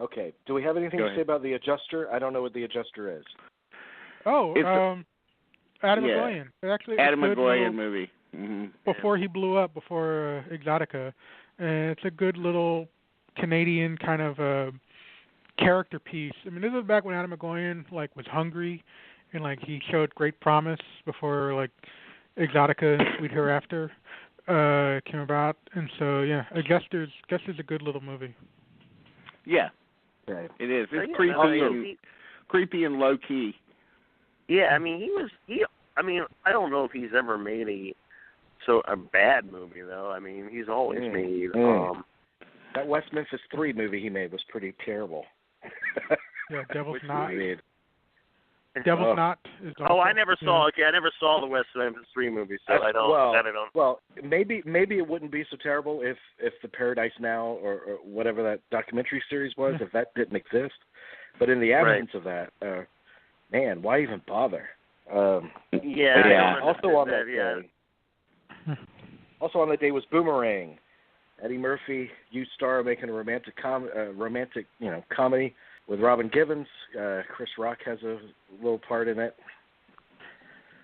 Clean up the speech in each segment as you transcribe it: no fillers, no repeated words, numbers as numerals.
Okay. Do we have anything to say about The Adjuster? I don't know what The Adjuster is. Oh, Adam McGoyan. Actually, Adam McGoyan movie. Mm-hmm. Before he blew up, before Exotica. And it's a good little Canadian kind of character piece. I mean, this was back when Adam McGoyan was hungry and he showed great promise before Exotica and Sweet Hereafter came about. And so Adjuster's a good little movie. Yeah, it is. It's creepy and low key. Yeah, I mean I don't know if he's ever made a bad movie though. I mean, he's always made. That West Memphis 3 movie he made was pretty terrible. Yeah, Devil's Knot. Devil's Knot is also, I never saw. Okay, I never saw the West Memphis 3 movie, so I don't. Well, maybe it wouldn't be so terrible if the Paradise Now or whatever that documentary series was, if that didn't exist. But in the absence of that, man, why even bother? Also on that day. Also on that day was Boomerang. Eddie Murphy, youth star, making a romantic comedy with Robin Givens. Chris Rock has a little part in it.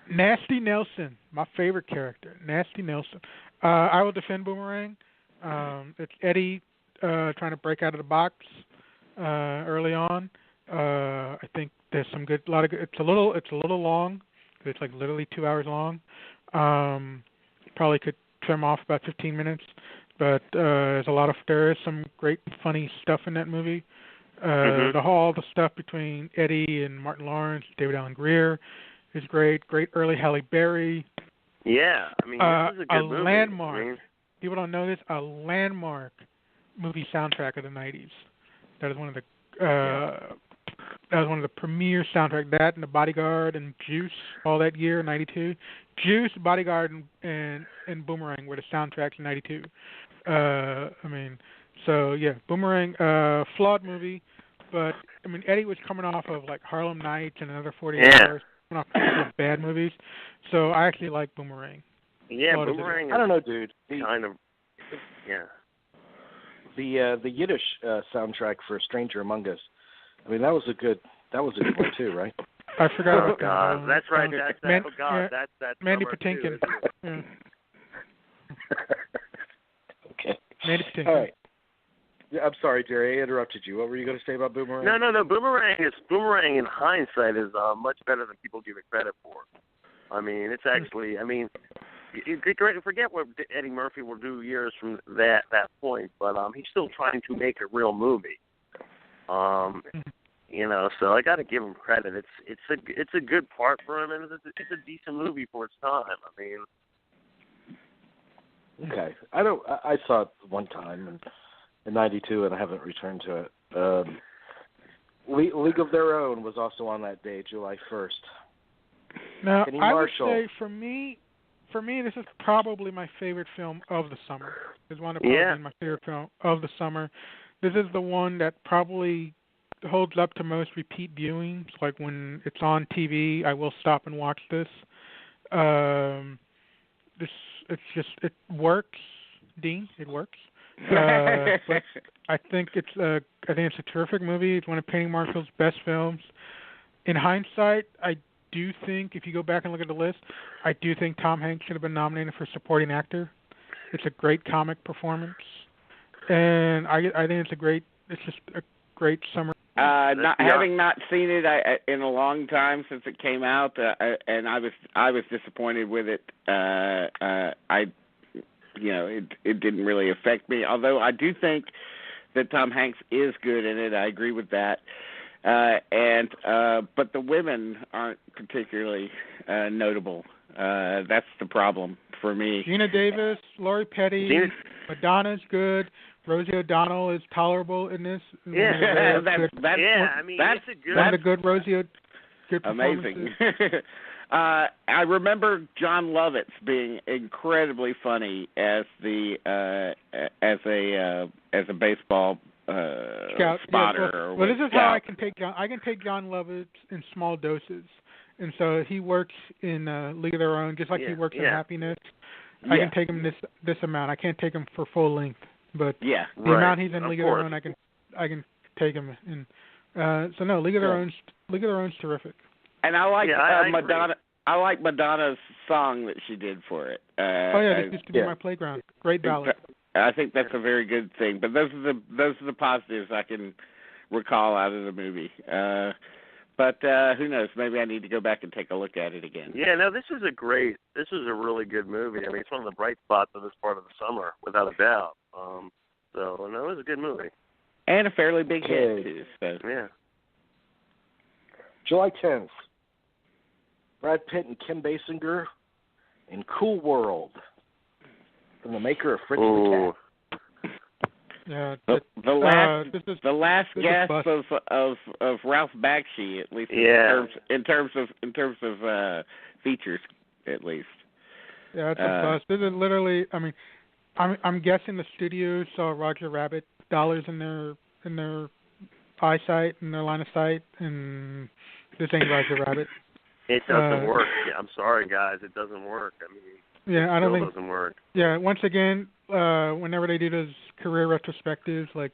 Nasty Nelson, my favorite character. Nasty Nelson. I will defend Boomerang. It's Eddie trying to break out of the box early on. I think there's some good. It's a little long. It's literally 2 hours long. Probably could trim off about 15 minutes. But there is some great funny stuff in that movie. All the stuff between Eddie and Martin Lawrence, David Alan Grier is great. Great early Halle Berry. Yeah, I mean, this is a good movie. Landmark. People don't know this. A landmark movie soundtrack of the '90s. That is one of the premier soundtrack. That and The Bodyguard and Juice all that year, '92. Juice, Bodyguard, and Boomerang were the soundtracks in '92. Boomerang, flawed movie, but Eddie was coming off of Harlem Nights and Another 48 Hours, coming off of bad movies, so I actually like Boomerang. Yeah, Boomerang. I don't know, dude. The Yiddish soundtrack for A Stranger Among Us. I mean, that was a good one too, right? I forgot about that. That's right. That's Mandy Patinkin. Okay. Mandy Patinkin. All right. Yeah, I'm sorry, Jerry. I interrupted you. What were you going to say about Boomerang? No. Boomerang in hindsight is much better than people give it credit for. I mean, it's actually. I mean, forget what Eddie Murphy will do years from that point, but he's still trying to make a real movie. So I got to give him credit. It's a good part for him, and it's a decent movie for its time. I mean. Okay, I saw it one time in '92, and I haven't returned to it. League of Their Own was also on that day, July 1st. Now, I would say for me, this is probably my favorite film of the summer. It's one of my favorite film of the summer. This is the one that probably holds up to most repeat viewings. Like when it's on TV, I will stop and watch this. It works, Dean. It works. But I think it's a terrific movie. It's one of Penny Marshall's best films. In hindsight, I do think if you go back and look at the list, I do think Tom Hanks should have been nominated for supporting actor. It's a great comic performance, and I think it's just a great summer. Having not seen it in a long time since it came out, and I was disappointed with it. It didn't really affect me. Although I do think that Tom Hanks is good in it. I agree with that. But the women aren't particularly notable. That's the problem for me. Gina Davis, Lori Petty, Madonna's good. Rosie O'Donnell is tolerable in this. Yeah, it's a good one of the good Rosie. Good amazing. I remember John Lovitz being incredibly funny as a baseball spotter. Well, this is how I can take John. I can take John Lovitz in small doses, and so he works in League of Their Own, just like he works in Happiness. I can take him this amount. I can't take him for full length, but the amount he's in League of Their Own, I can take him. And so no, League of Their Own's terrific. And I like I Madonna. I like Madonna's song that she did for it. This used to be my playground. Great ballad. I think that's a very good thing. But those are the positives I can recall out of the movie. But who knows? Maybe I need to go back and take a look at it again. Yeah, no, this is a really good movie. I mean, it's one of the bright spots of this part of the summer, without a doubt. So, no, it was a good movie. And a fairly big hit, too. So. Yeah. July 10th, Brad Pitt and Kim Basinger in Cool World, from the maker of Fritz the Cat. Yeah, the last gasp of Ralph Bakshi, at least in terms of features, at least. Yeah, it's a bust. This is literally. I mean, I'm guessing the studio saw Roger Rabbit dollars in their eyesight, in their line of sight, and this ain't Roger Rabbit. It doesn't work. Yeah, I'm sorry, guys. It doesn't work. I mean, I don't think it doesn't work. Yeah, once again, whenever they do those career retrospectives, like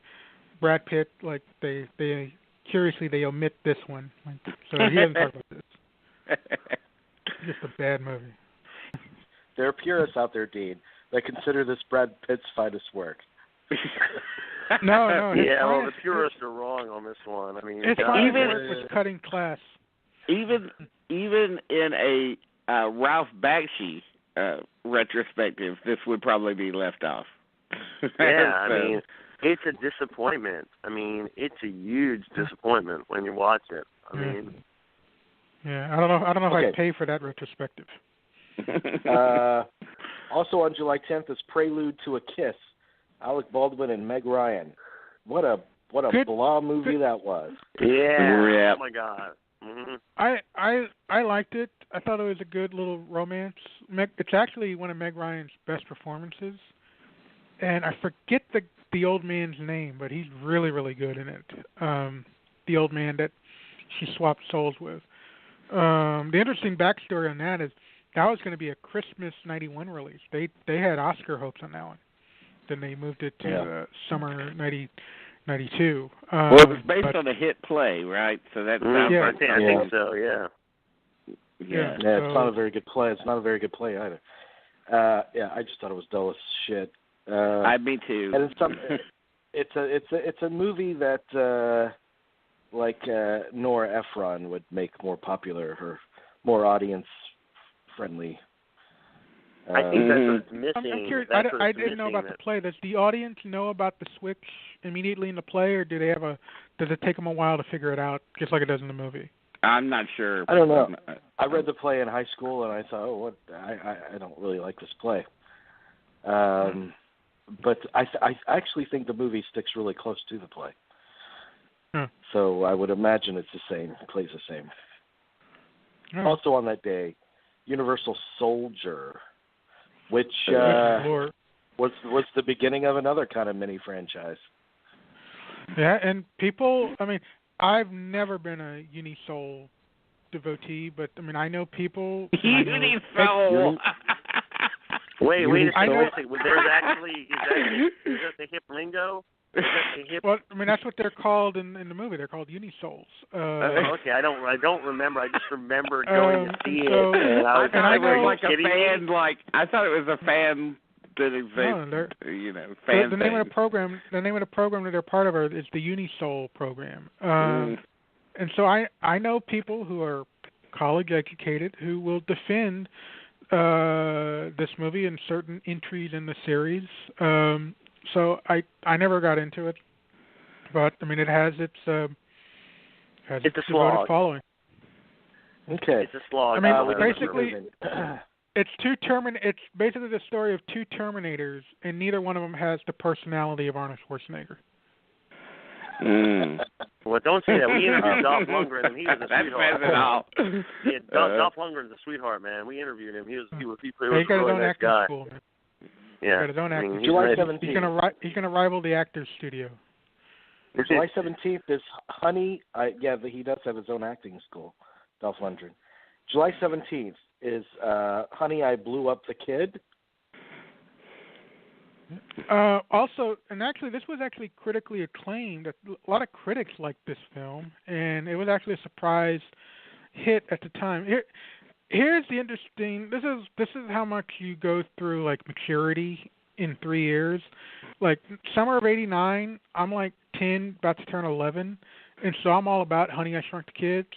Brad Pitt, like they curiously they omit this one, like, so he doesn't talk about this. It's just a bad movie. There are purists out there, Dean, that consider this Brad Pitt's finest work. No. Yeah, well, the purists are wrong on this one. I mean, it's even was cutting class. Even in a Ralph Bakshi retrospective, this would probably be left off. Yeah, I mean, it's a disappointment. I mean, it's a huge disappointment when you watch it. I mean, I don't know if I'd pay for that retrospective. Also on July 10th is Prelude to a Kiss, Alec Baldwin and Meg Ryan. What a blah movie that was. Yeah. Oh my God. Mm-hmm. I liked it. I thought it was a good little romance. It's actually one of Meg Ryan's best performances, and I forget the old man's name, but he's really, really good in it. The old man that she swapped souls with. The interesting backstory on that is that was going to be a Christmas '91 release. They had Oscar hopes on that one. Then they moved it to summer '92. Well, it was based on a hit play, right? So that sounds I think so. Yeah. Yeah, it's not a very good play. It's not a very good play either. I just thought it was dull as shit. Me too. And it's a movie that Nora Ephron would make more popular or more audience friendly. I think that's what's missing. I'm curious. I didn't know about the play. Does the audience know about the switch immediately in the play, or does it take them a while to figure it out, just like it does in the movie? I'm not sure. I don't know. I read the play in high school, and I thought, I don't really like this play. But I actually think the movie sticks really close to the play. So I would imagine it's the same. It plays the same. Also on that day, Universal Soldier, which was the beginning of another kind of mini franchise. Yeah, and people, I mean, I've never been a Unisol devotee, but I mean, I know people. Unisol. Wait a second. There's actually is that the hip lingo? Well, I mean, that's what they're called in the movie. They're called Unisols. Okay, I don't remember. I just remember going to see it. And I thought it was like a fan. I thought it was a fan. Fan. The name of the program that they're part of is the Unisol program. And so I know people who are college educated who will defend this movie and certain entries in the series. So I never got into it, but I mean it has its devoted following. Okay, it's a slog. I mean, basically, it's basically the story of two Terminators, and neither one of them has the personality of Arnold Schwarzenegger. Well, don't say that. We interviewed Dolph Lundgren, and he was a sweetheart. Dolph Lundgren's a sweetheart, man. We interviewed him. He was a really nice guy. School, man. Yeah. Got his own acting. July 17th. He's gonna rival the Actors Studio. July 17th is Honey. He does have his own acting school, Dolph Lundgren. July 17th is Honey, I Blew Up the Kid. Also, and actually, this was actually critically acclaimed. A lot of critics liked this film, and it was actually a surprise hit at the time. Here's the interesting. This is how much you go through like maturity in 3 years. Like summer of '89, I'm like 10, about to turn 11, and so I'm all about Honey, I Shrunk the Kids.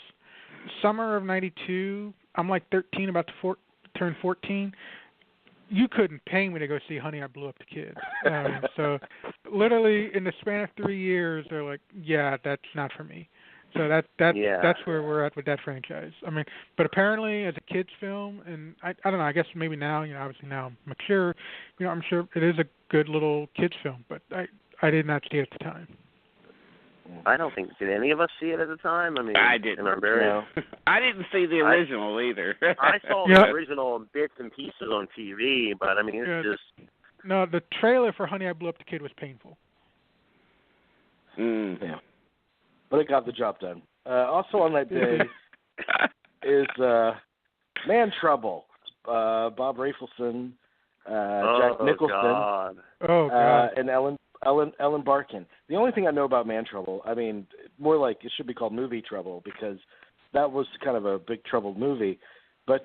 Summer of '92, I'm like 13, about to turn 14. You couldn't pay me to go see Honey, I Blew Up the Kids. So literally in the span of 3 years, they're like, yeah, that's not for me. So that's where we're at with that franchise. I mean, but apparently as a kids film, and I don't know, I guess maybe now, obviously now I'm mature, I'm sure it is a good little kids film, but I did not see it at the time. I don't think, did any of us see it at the time? I mean, I didn't. No. I didn't see the original either. I saw the original bits and pieces on TV, but I mean, it's just... No, the trailer for Honey, I Blew Up the Kid was painful. Yeah. But it got the job done. Also on that day is Man Trouble. Bob Rafelson, Jack Nicholson, and Ellen Barkin. The only thing I know about Man Trouble, I mean, more like it should be called Movie Trouble because that was kind of a big troubled movie. But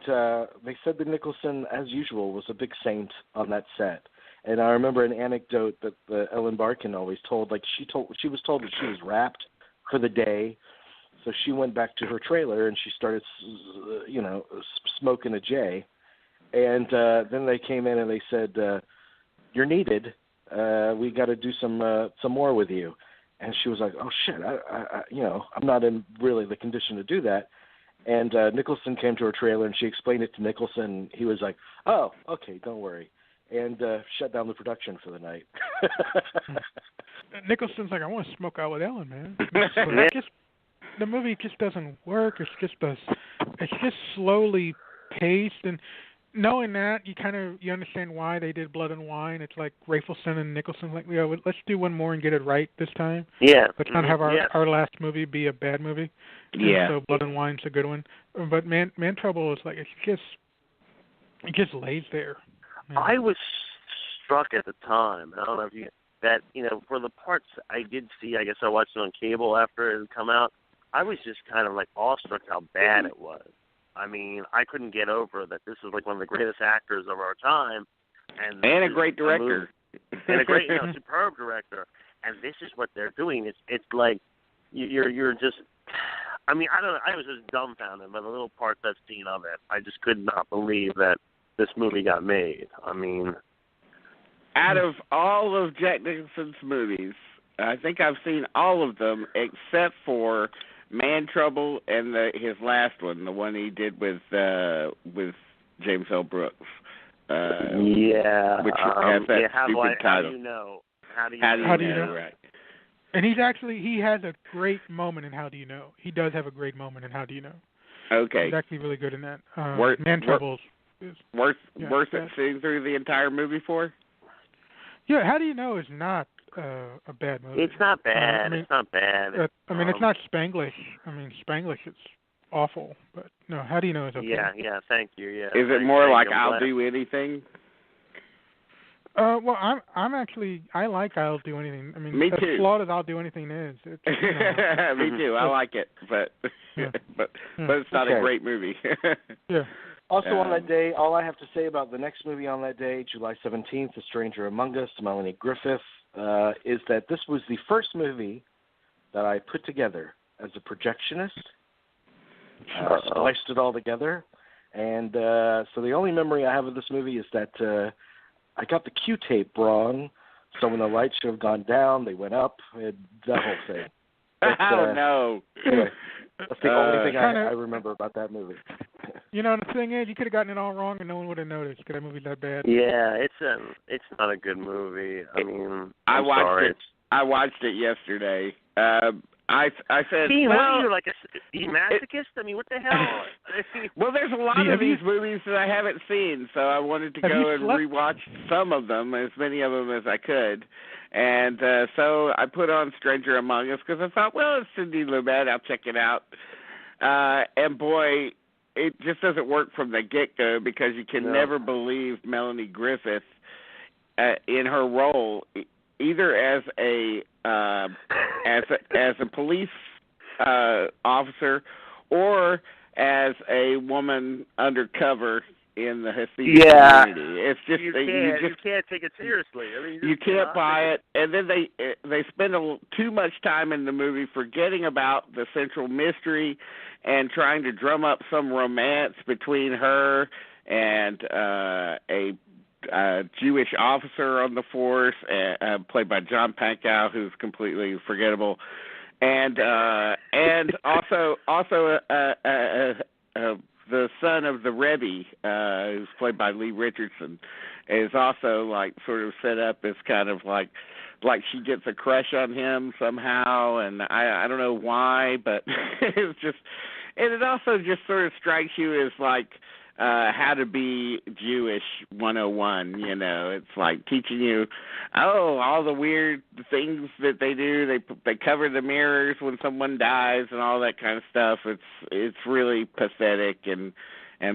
they said that Nicholson, as usual, was a big saint on that set. And I remember an anecdote that Ellen Barkin always told. Like she was told that she was wrapped for the day, so she went back to her trailer and she started, smoking a J. And then they came in and they said, "You're needed. We got to do some more with you." And she was like, "Oh shit, I'm not in really the condition to do that." And Nicholson came to her trailer and she explained it to Nicholson. He was like, "Oh, okay, don't worry," and shut down the production for the night. Nicholson's like, "I want to smoke out with Ellen, man." The movie just doesn't work. It's just slowly paced, and knowing that, you understand why they did Blood and Wine. It's like Rafelson and Nicholson, like, let's do one more and get it right this time. Yeah. Let's not have our last movie be a bad movie. Yeah. And so Blood and Wine's a good one, but Man Trouble is like it just lays there. Man. I was struck at the time. I don't know if for the parts I did see, I guess I watched it on cable after it had come out. I was just kind of like awestruck how bad it was. I mean, I couldn't get over that this is like one of the greatest actors of our time, and a great director, and a great, superb director. And this is what they're doing. It's like you're just. I mean, I don't know. I was just dumbfounded by the little parts I've seen of it. I just could not believe that this movie got made. I mean, out of all of Jack Nicholson's movies, I think I've seen all of them except for Man Trouble and his last one, the one he did with James L. Brooks. Which has that stupid title. How do you know? How do you know? Right. And he has a great moment in How Do You Know. He does have a great moment in How Do You Know. Okay. He's actually really good in that. Man Trouble is worth it seeing through the entire movie for? Yeah, How Do You Know is not a bad movie. It's not bad. It's not bad. It's not Spanglish. I mean, Spanglish is awful, but no, How Do You Know is okay. Yeah, thank you. Yeah. Is it more like I'll Do Anything? Well, I like I'll Do Anything. I mean, me as too. flawed as I'll Do Anything is, it's, me too. I like it, but it's not a great movie. Yeah. Also on that day, all I have to say about the next movie on that day, July 17th, A Stranger Among Us, Melanie Griffith, is that this was the first movie that I put together as a projectionist. Spliced it all together. And so the only memory I have of this movie is that I got the cue tape wrong, so when the lights should have gone down, they went up, and that whole thing. But, no. Anyway, that's the only thing I remember about that movie. The thing is, you could have gotten it all wrong and no one would have noticed because that movie's that bad. Yeah, it's not a good movie. I mean, I watched it yesterday. I said, what are you, like a masochist? I mean, what the hell? Well, there's a lot of these movies that I haven't seen, so I wanted to go and rewatch some of them, as many of them as I could. And so I put on Stranger Among Us because I thought, well, it's Sidney Lumet, I'll check it out. And boy, it just doesn't work from the get-go because you can never believe Melanie Griffith in her role, either as a police officer or as a woman undercover in the Hasidic community. It's just you can't take it seriously. I mean, you can't buy it, and then they spend too much time in the movie forgetting about the central mystery and trying to drum up some romance between her and a Jewish officer on the force, played by John Pankow, who's completely forgettable, and also the son of the Rebbe, who's played by Lee Richardson, is also like sort of set up as kind of like she gets a crush on him somehow, and I don't know why, but it's just, and it also just sort of strikes you as like how to be Jewish 101, you know. It's like teaching you, all the weird things that they do. They cover the mirrors when someone dies and all that kind of stuff. It's really pathetic and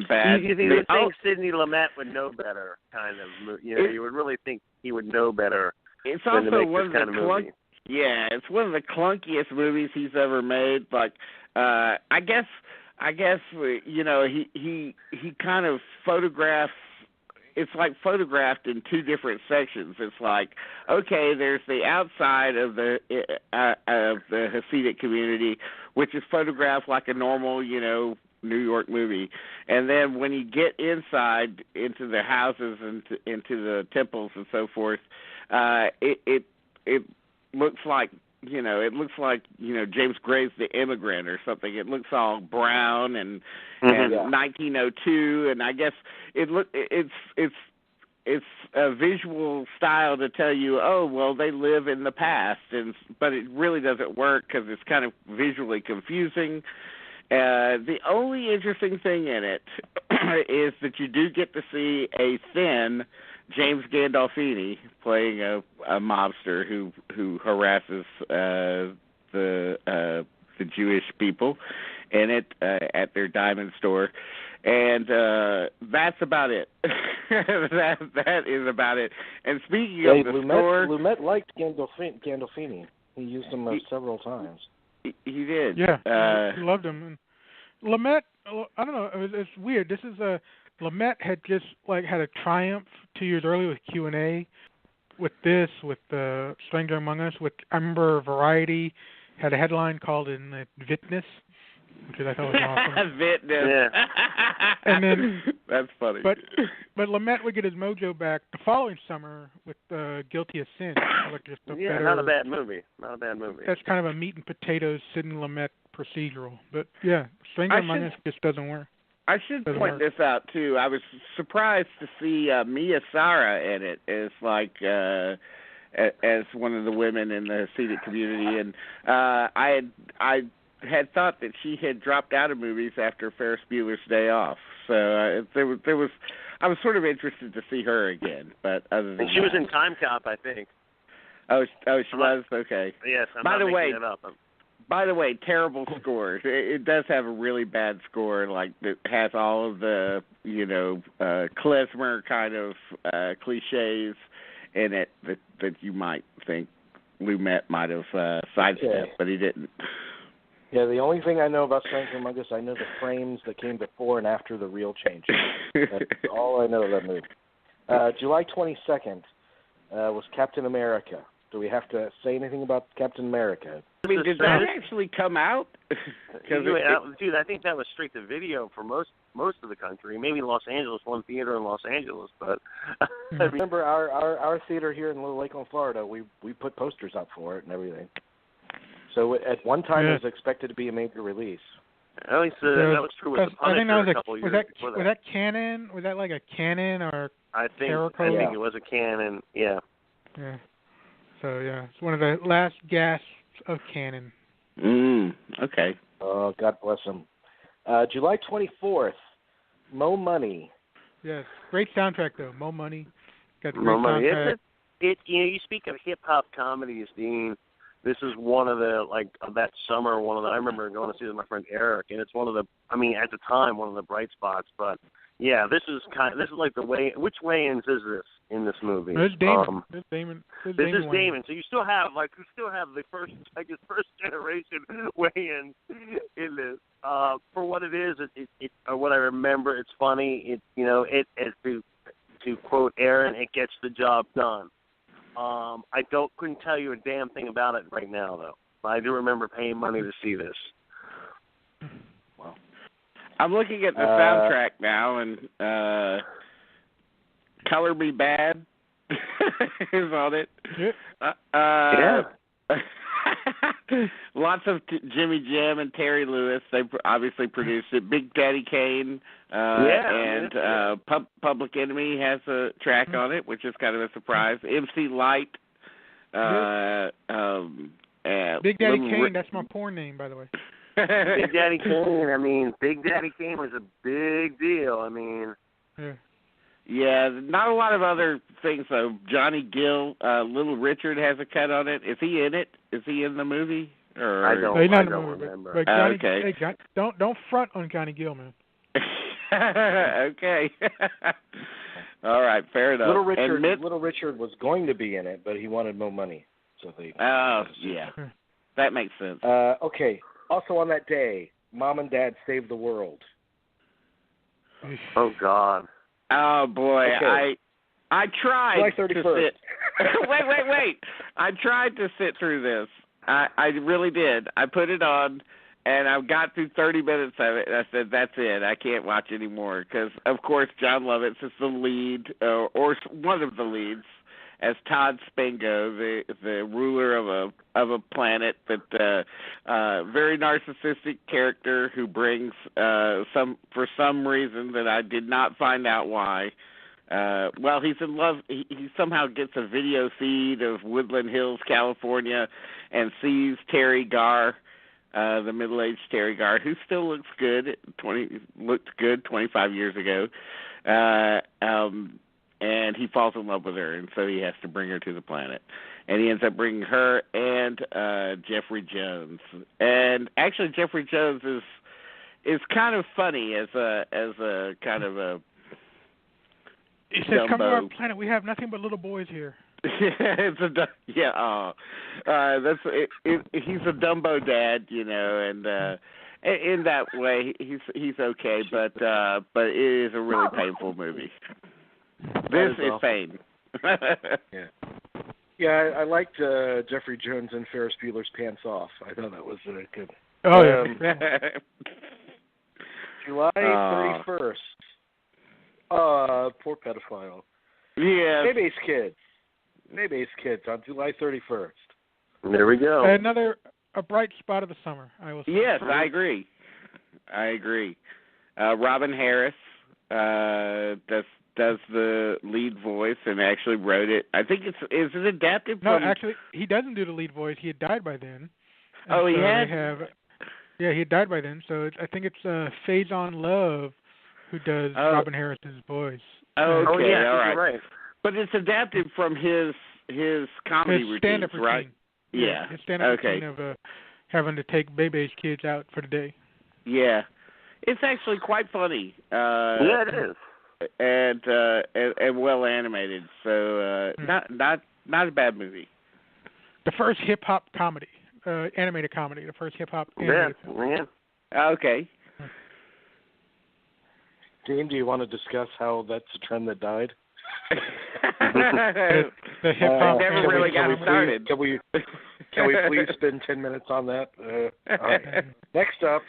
bad. You would think Sidney Lumet would know better, kind of. You know, you would really think he would know better. It's than also to make one this of kind the of movie. Yeah, it's one of the clunkiest movies he's ever made. Like, I guess you know, he kind of photographs. It's like photographed in two different sections. It's like, okay, there's the outside of the Hasidic community, which is photographed like a normal, you know, New York movie, and then when you get inside into the houses and into the temples and so forth, it looks like. It looks like, James Gray's The Immigrant or something. It looks all brown and 1902, and I guess it's a visual style to tell you, oh, well, they live in the past, but it really doesn't work because it's kind of visually confusing. The only interesting thing in it is that you do get to see a thin James Gandolfini playing a mobster who harasses the Jewish people in it at their diamond store, and that's about it. that is about it. And speaking of the score, Lumet liked Gandolfini. He used him several times. He did. Yeah, he loved him. And Lumet, I don't know. It's weird. This is Lumet had just had a triumph 2 years earlier with Q&A, with Stranger Among Us. I remember Variety had a headline called Witness, which I thought was awesome. Witness. Yeah. And then that's funny. But Lumet would get his mojo back the following summer with Guilty of Sin. Not a bad movie. That's kind of a meat and potatoes Sidney Lumet procedural. But yeah, Stranger Among Us just doesn't work. I should point this out too. I was surprised to see Mia Sara in it as as one of the women in the Hasidic community, and I had thought that she had dropped out of movies after Ferris Bueller's Day Off. So there was I was sort of interested to see her again. But other than she was in Time Cop, I think. Oh, she was? Okay. Yes. By the way, terrible score. It does have a really bad score. It has all of the, klezmer kind of cliches in it that you might think Lumet might have sidestepped, but he didn't. Yeah, the only thing I know about Stranger Among Us, I know the frames that came before and after the reel changes. That's all I know of that movie. July 22nd was Captain America. Do we have to say anything about Captain America? I mean, did that actually come out? Dude, I think that was straight to video for most of the country. Maybe Los Angeles, one theater in Los Angeles, but I remember our theater here in Little Lakeland, Florida. We put posters up for it and everything. So at one time it was expected to be a major release. At least that was true with the Punisher a couple years before that. Was that canon? Was that like a canon or? I think it was a canon. Yeah. Yeah. So yeah, it's one of the last gasps of canon. Okay. Oh, God bless him. July 24th, Mo Money. Yes, great soundtrack though. Mo Money. Got the great Mo Money. soundtrack. You speak of hip hop comedies, Dean. This is one of the of that summer. I remember going to see it with my friend Eric, and it's one of the. I mean, at the time, one of the bright spots. But Yeah, this is like the way. Which weigh-ins is this in this movie? It's Damon. It's Damon. This is Damon. So you still have the first generation weigh-ins in this. For what it is, it what I remember, it's funny. To quote Aaron, it gets the job done. I couldn't tell you a damn thing about it right now though. I do remember paying money to see this. I'm looking at the soundtrack now, and Color Me Bad is on it. Yeah. Lots of Jimmy Jam and Terry Lewis. They obviously produced it. Big Daddy Kane and Public Enemy has a track on it, which is kind of a surprise. MC Light. Big Daddy Kane, that's my porn name, by the way. Big Daddy Kane, Big Daddy Kane was a big deal. Yeah, not a lot of other things, though. Johnny Gill, Little Richard has a cut on it. Is he in it? Is he in the movie? Or... I don't remember. But Johnny, okay. Hey, don't front on Johnny Gill, man. Okay. All right, fair enough. Little Richard was going to be in it, but he wanted more money. So they. Oh, yeah. That makes sense. Okay. Also on that day, Mom and Dad Saved the World. Oh, God. Oh, boy. Okay. I tried July 31st. to sit. Wait. I tried to sit through this. I really did. I put it on, and I got through 30 minutes of it, and I said, that's it. I can't watch anymore. Because, of course, John Lovitz is the lead, or one of the leads, as Todd Spango, the ruler of a planet that very narcissistic character who brings for some reason that I did not find out why. Well, he's in love. He somehow gets a video feed of Woodland Hills, California, and sees Terry Garr, the middle-aged Terry Garr, who still looks good. Looked good 25 years ago. And he falls in love with her, and so he has to bring her to the planet. And he ends up bringing her and Jeffrey Jones. And actually, Jeffrey Jones is kind of funny as a kind of a. He says, "Come to our planet. We have nothing but little boys here." He's a Dumbo dad, and in that way, he's okay, but it is a really painful movie. This is fame. Yeah, I liked Jeffrey Jones and Ferris Bueller's Pants Off. I thought that was good. Oh, yeah. July 31st. Poor pedophile. Yeah. Maybe's Kids on July 31st. There we go. A bright spot of the summer, I will say. Yes, I agree. Robin Harris does the lead voice and actually wrote it. I think is it adapted from... No, actually, he doesn't do the lead voice. He had died by then. Oh, he had? Yeah, he had died by then. So I think it's Faison Love who does Robin Harris's voice. Oh, okay, yeah, all right. Right. But it's adapted from his comedy routines, stand-up routine, right? Yeah. His stand-up routine of having to take Bebe's kids out for the day. Yeah. It's actually quite funny. Yeah, it is. And well animated, so not a bad movie. The first hip hop comedy, animated comedy. The first hip hop animated film. Yeah. Okay. Dean, do you want to discuss how that's a trend that died? The hip hop never really got started. Can we please spend 10 minutes on that? All right. Next up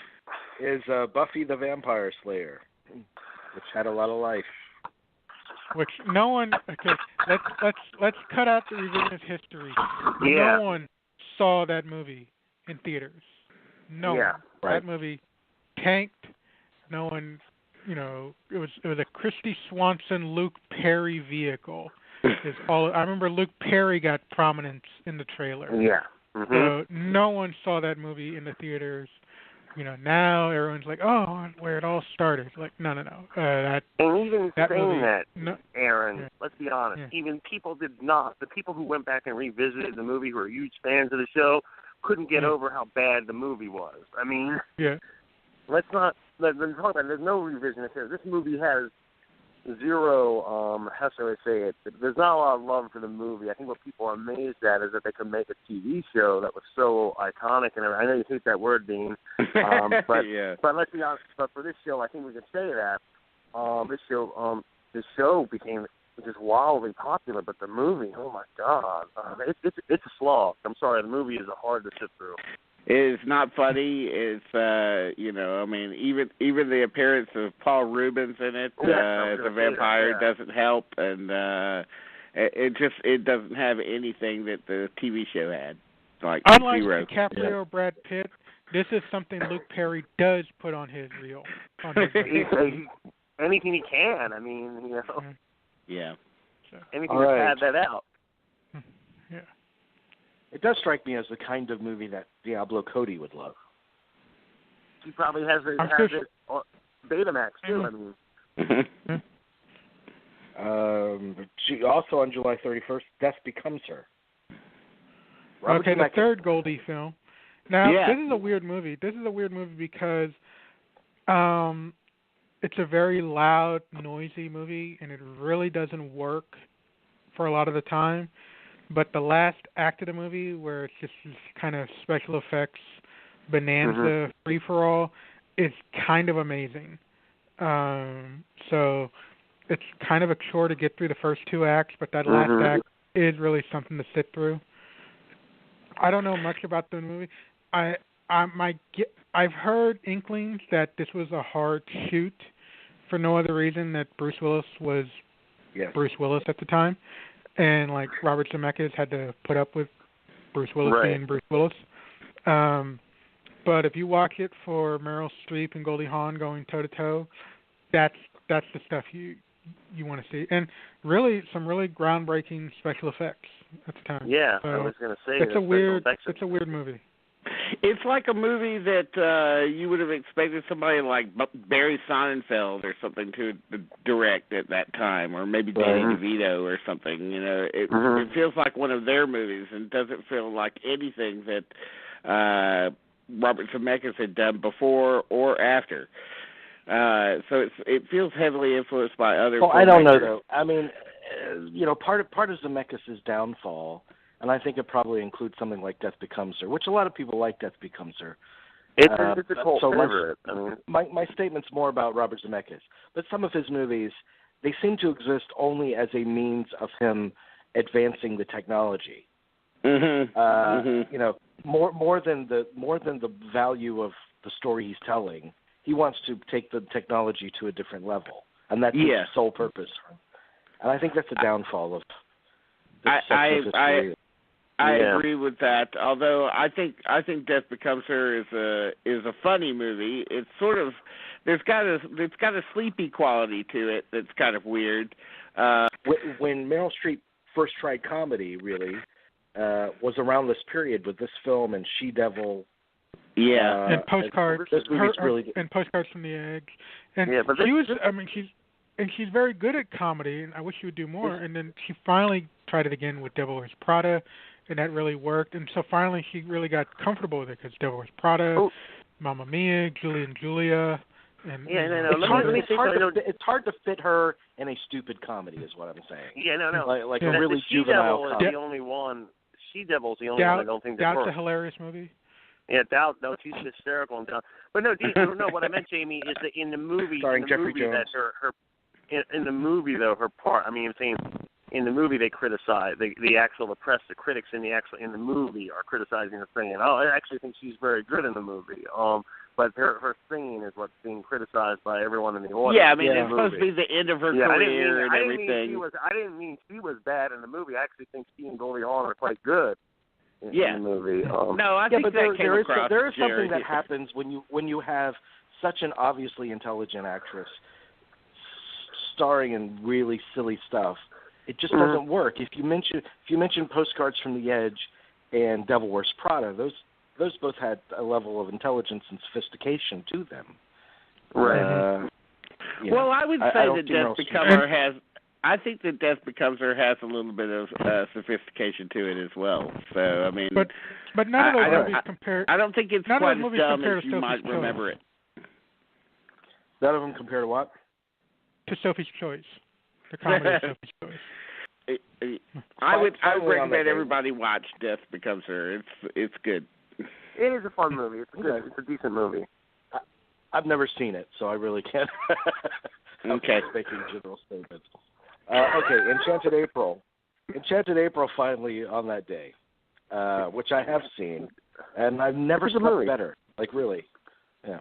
is Buffy the Vampire Slayer, which had a lot of life. Which no one. Okay, let's cut out the revisionist history. Yeah. No one saw that movie in theaters. No one. Right. That movie tanked. No one. It was a Christy Swanson, Luke Perry vehicle. I remember Luke Perry got prominence in the trailer. Yeah. Mm-hmm. So no one saw that movie in the theaters. Now everyone's like, oh, where it all started. Like, no. And even that saying movie, that, no, Aaron, let's be honest, even people did not, the people who went back and revisited the movie who are huge fans of the show couldn't get over how bad the movie was. I mean, yeah. let's not there's no revisionist here. This movie has zero, how shall I say it? There's not a lot of love for the movie. I think what people are amazed at is that they could make a TV show that was so iconic. And I know you hate that word, Dean, but yeah. But let's be honest. But for this show, I think we can say that this show became just wildly popular. But the movie, oh my God, it's a slog. I'm sorry, the movie is hard to sit through. It's not funny. It's even the appearance of Paul Rubens in it as a vampire doesn't help, and it doesn't have anything that the TV show had. Like unlike zero. DiCaprio or Brad Pitt, this is something Luke Perry does put on his reel. Anything he can. I mean, Yeah. Anything to pad that out. Yeah. It does strike me as the kind of movie that Diablo Cody would love. He probably has it on Betamax too. I mean. Also on July 31st, Death Becomes Her. Okay, the third Goldie film. Now, This is a weird movie. This is a weird movie because it's a very loud, noisy movie, and it really doesn't work for a lot of the time. But the last act of the movie, where it's just this kind of special effects bonanza free-for-all, is kind of amazing. So it's kind of a chore to get through the first two acts, but that last act is really something to sit through. I don't know much about the movie. I've heard inklings that this was a hard shoot for no other reason that Bruce Willis was Bruce Willis at the time. And, like, Robert Zemeckis had to put up with Bruce Willis being Bruce Willis. But if you watch it for Meryl Streep and Goldie Hawn going toe-to-toe, that's the stuff you want to see. And really, some really groundbreaking special effects at the time. Yeah, so I was going to say it's a weird movie. It's like a movie that you would have expected somebody like Barry Sonnenfeld or something to direct at that time, or maybe Danny DeVito or something. It feels like one of their movies and doesn't feel like anything that Robert Zemeckis had done before or after. So it feels heavily influenced by other. Well, I don't know though. I mean, part of Zemeckis' downfall. And I think it probably includes something like Death Becomes Her, which a lot of people like Death Becomes Her. It's a cult favorite. My statement's more about Robert Zemeckis. But some of his movies, they seem to exist only as a means of him advancing the technology. More than the value of the story he's telling, he wants to take the technology to a different level. And that's his sole purpose. And I think that's a downfall of I agree with that. Although I think Death Becomes Her is a funny movie. It's sort of it's got a sleepy quality to it that's kind of weird. When Meryl Streep first tried comedy, really, was around this period with this film and She-Devil. And Postcards. This movie's really good. And Postcards from the Edge. And she's very good at comedy, and I wish she would do more. And then she finally tried it again with Devil Wears Prada, and that really worked. And so finally she really got comfortable with it because Devil Wears Prada, Mamma Mia, Julie and Julia. It's hard to fit her in a stupid comedy, is what I'm saying. Yeah, no. Like a really juvenile comedy. She-Devil is the only one. She-Devil's the only one I don't think that Doubt's works. a hilarious movie. Yeah, Doubt. No, she's hysterical and Doubt. But no, what I meant, Jamie, is that in the movie, in the movie though, her part. I mean, I'm saying in the movie they criticize the press, the critics in the movie are criticizing her singing. Oh, I actually think she's very good in the movie. But her singing is what's being criticized by everyone in the audience. Yeah, I mean, it's supposed to be the end of her career and everything. I didn't mean she was bad in the movie. I actually think she and Goldie Hawn are quite good in the movie. I think there is something that happens when you have such an obviously intelligent actress starring in really silly stuff. It just doesn't work. If you mention Postcards from the Edge and Devil Wears Prada, those both had a level of intelligence and sophistication to them. Right. Well, I would say that Death Becomes Her has. I think that Death Becomes Her has a little bit of sophistication to it as well. So I mean, but none of those movies compare. I don't think it's quite as dumb as you might remember it. None of them compare to what? To Sophie's Choice. The comedy of Sophie's Choice. I would recommend everybody watch Death Becomes Her. It's good. It is a fun movie. It's good. It's a decent movie. I've never seen it, so I really can't. Okay. Making general statements. Okay, Enchanted April. Enchanted April finally on that day, which I have seen, and I've never slept better. Like really, yeah.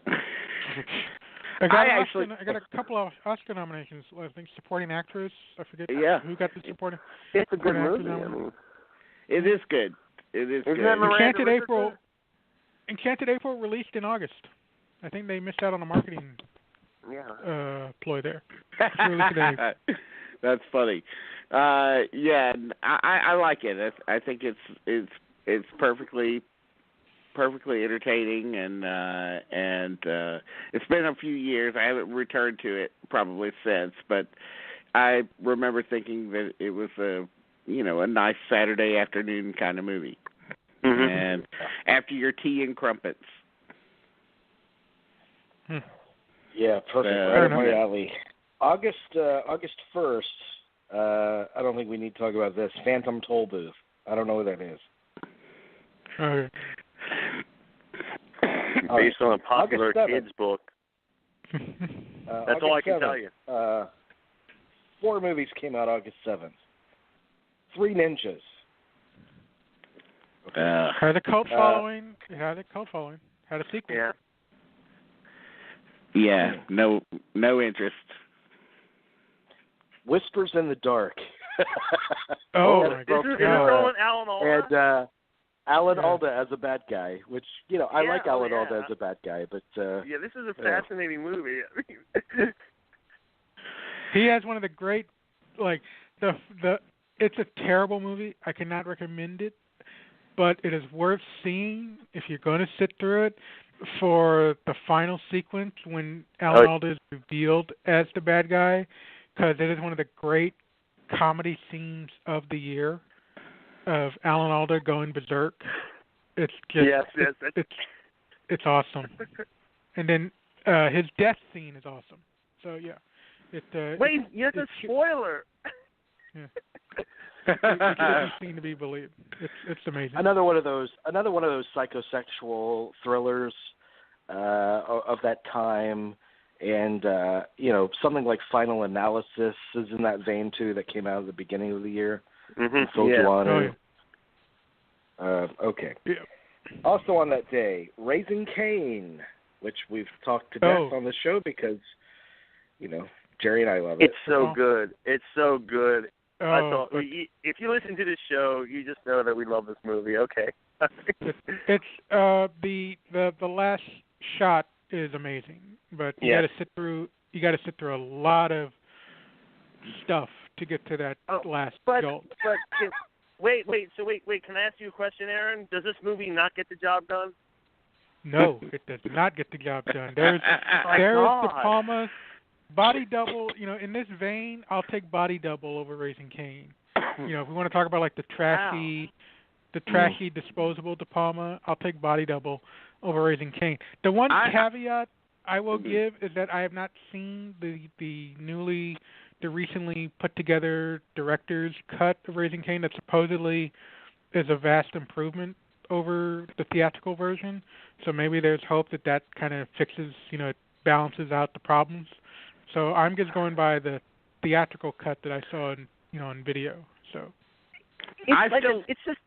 I got a couple of Oscar nominations. I think supporting actress. I forget who got the supporting. It's a good movie. I mean, it is good. It is good. Enchanted April released in August. I think they missed out on a marketing ploy there. That's funny. Yeah, I like it. I think it's perfectly entertaining, and it's been a few years. I haven't returned to it probably since, but I remember thinking that it was a nice Saturday afternoon kind of movie. Mm-hmm. And after your tea and crumpets. Yeah, perfect. Right up my alley. August 1st. I don't think we need to talk about this. Phantom Toll Booth. I don't know what that is. Okay. Based on a popular kids book. That's all I can tell you. 4 movies came out August 7th. 3 Ninjas. Had a cult following. Had a sequel. Yeah. Yeah. No interest. Whispers in the Dark. My God. Is it throwing Alan Alda? And Alan Alda as a bad guy, which, I like Alan Alda as a bad guy, but... yeah, this is a fascinating movie. He has one of the great, it's a terrible movie. I cannot recommend it, but it is worth seeing if you're going to sit through it for the final sequence when Alan Alda is revealed as the bad guy, because it is one of the great comedy scenes of the year of Alan Alda going berserk. It's just it's awesome. And then his death scene is awesome. So yeah, wait, that's a spoiler. Yeah. It can't be seen to be believed. It's amazing. Another one of those psychosexual thrillers of that time, and something like Final Analysis is in that vein too. That came out at the beginning of the year. Mm-hmm. Okay. Yeah. Also on that day, Raising Cain, which we've talked to death on the show because, Jerry and I love it. It's so good. It's so good. I thought if you listen to this show, you just know that we love this movie. Okay. It's the last shot is amazing, but you got to sit through a lot of stuff to get to that last jolt. But wait. Can I ask you a question, Aaron? Does this movie not get the job done? No, it does not get the job done. There's De Palma's Body Double. In this vein, I'll take Body Double over Raising Cain. If we want to talk about the trashy disposable De Palma, I'll take Body Double over Raising Cain. The one caveat I will give is that I have not seen the recently put together director's cut of Raising Cain that supposedly is a vast improvement over the theatrical version. So maybe there's hope that kind of fixes, it balances out the problems. So I'm just going by the theatrical cut that I saw in video. So it's just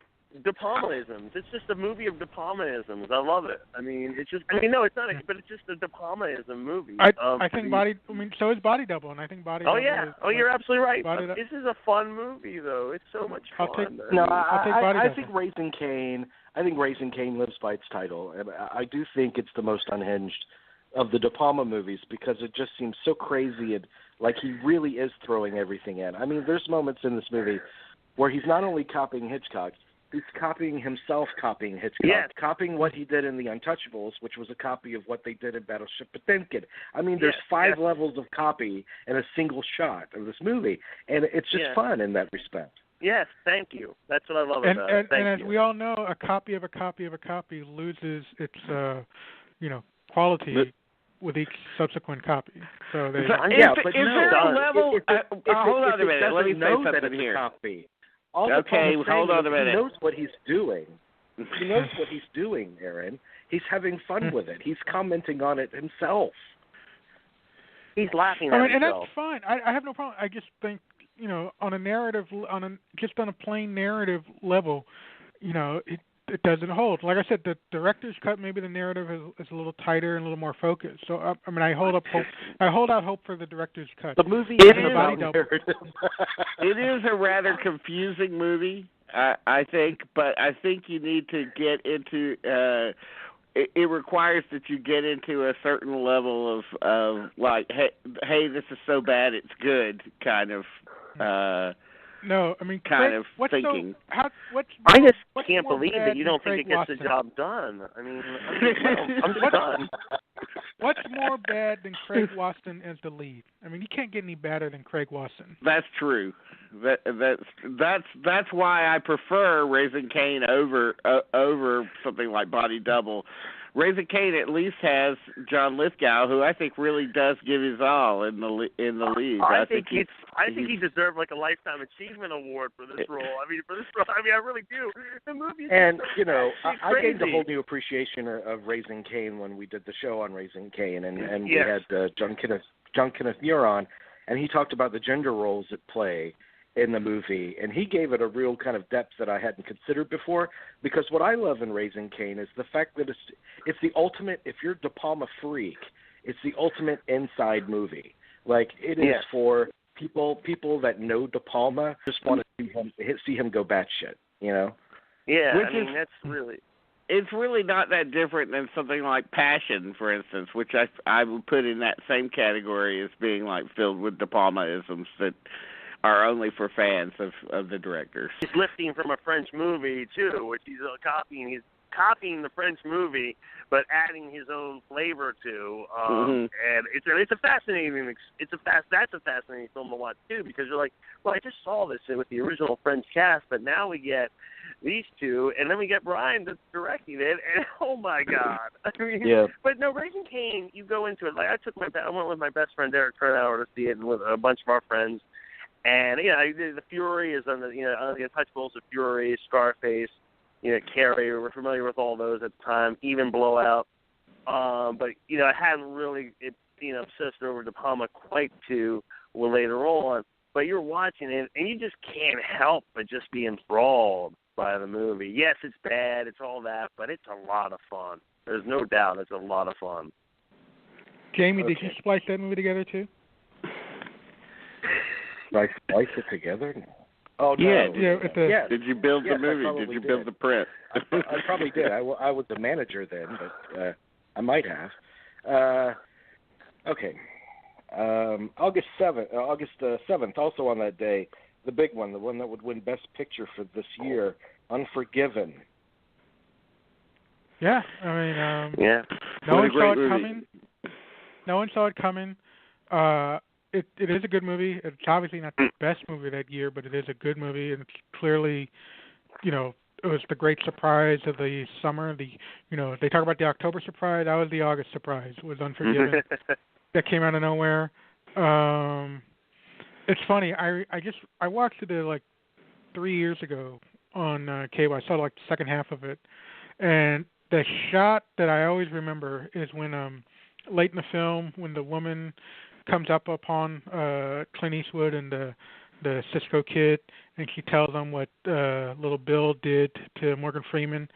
De Palma-isms. It's just a movie of De Palma-isms. I love it. No, it's not. But it's just a De Palma-ism movie. I think so is Body Double, and I think Body Double. Oh yeah. You're absolutely right. This is a fun movie, though. It's so much fun. I think Raising Cain. I think Raising Cain lives by its title, and I do think it's the most unhinged of the De Palma movies because it just seems so crazy and like he really is throwing everything in. There's moments in this movie where he's not only copying Hitchcock, he's copying Hitchcock, copying what he did in The Untouchables, which was a copy of what they did in Battleship Potemkin. There's 5 levels of copy in a single shot of this movie, and it's just fun in that respect. Yes, thank you. That's what I love about it. And as we all know, a copy of a copy of a copy loses its, quality with each subsequent copy. So they. Is there a level? Hold on a minute. Let me say something here. Okay, hold on a minute. He knows what he's doing. He knows what he's doing, Aaron. He's having fun with it. He's commenting on it himself. He's laughing at himself. And that's fine. I have no problem. I just think, on a narrative, just on a plain narrative level, it doesn't hold. Like I said, the director's cut, maybe the narrative is a little tighter and a little more focused. So I hold out hope for the director's cut. The movie is about narrative. It is a rather confusing movie, I think, but I think you need to get into. It requires that you get into a certain level of like, hey, this is so bad it's good kind of. No, I mean, kind of thinking. I just can't believe that you don't think it gets the job done. I mean, I'm just done. What's more bad than Craig Wasson as the lead? I mean, you can't get any badder than Craig Wasson. That's true. That's why I prefer Raising Cain over something like Body Double. Raising Cain at least has John Lithgow, who I think really does give his all in the lead. I think he deserved like a Lifetime Achievement Award for this role. I mean, I really do. The movie. And I gained a whole new appreciation of Raising Cain when we did the show on Raising Cain, and we had John Kenneth Muir on, and he talked about the gender roles at play in the movie, and he gave it a real kind of depth that I hadn't considered before, because what I love in Raising Cain is the fact that it's the ultimate, if you're a De Palma freak, it's the ultimate inside movie. Like, it is for people that know De Palma, just want to see him go batshit, Yeah, that's really... It's really not that different than something like Passion, for instance, which I would put in that same category as being like filled with De Palma-isms that are only for fans of the directors. He's lifting from a French movie too, which he's copying. He's copying the French movie, but adding his own flavor to. And it's a fascinating. That's a fascinating film to watch too, because you're like, well, I just saw this with the original French cast, but now we get these two, and then we get Brian that's directing it, and oh my God! I mean, But no, Raising Cain, you go into it like I went with my best friend Derek Turnauer to see it, and with a bunch of our friends. And the Fury is on the Untouchables of Fury, Scarface, Carrie. We're familiar with all those at the time, even Blowout. But I hadn't really obsessed over De Palma quite to later on. But you're watching it, and you just can't help but just be enthralled by the movie. Yes, it's bad, it's all that, but it's a lot of fun. There's no doubt, it's a lot of fun. Jamie, did you splice that movie together too? Did I splice it together? Oh, no. Yeah. Did you build the movie? Did you build the print? I probably did. I was the manager then, but I might have. Okay. August 7th, also on that day, the big one, the one that would win Best Picture for this year, Unforgiven. Yeah, I mean, no one saw it coming. No one saw it coming. It is a good movie. It's obviously not the best movie that year, but it is a good movie, and it's clearly, it was the great surprise of the summer. They talk about the October surprise. That was the August surprise. It was Unforgiven. That came out of nowhere. It's funny. I watched it like 3 years ago on cable. I saw like the second half of it, and the shot that I always remember is when late in the film, when the woman comes up upon Clint Eastwood and the Cisco Kid, and she tells them what little Bill did to Morgan Freeman,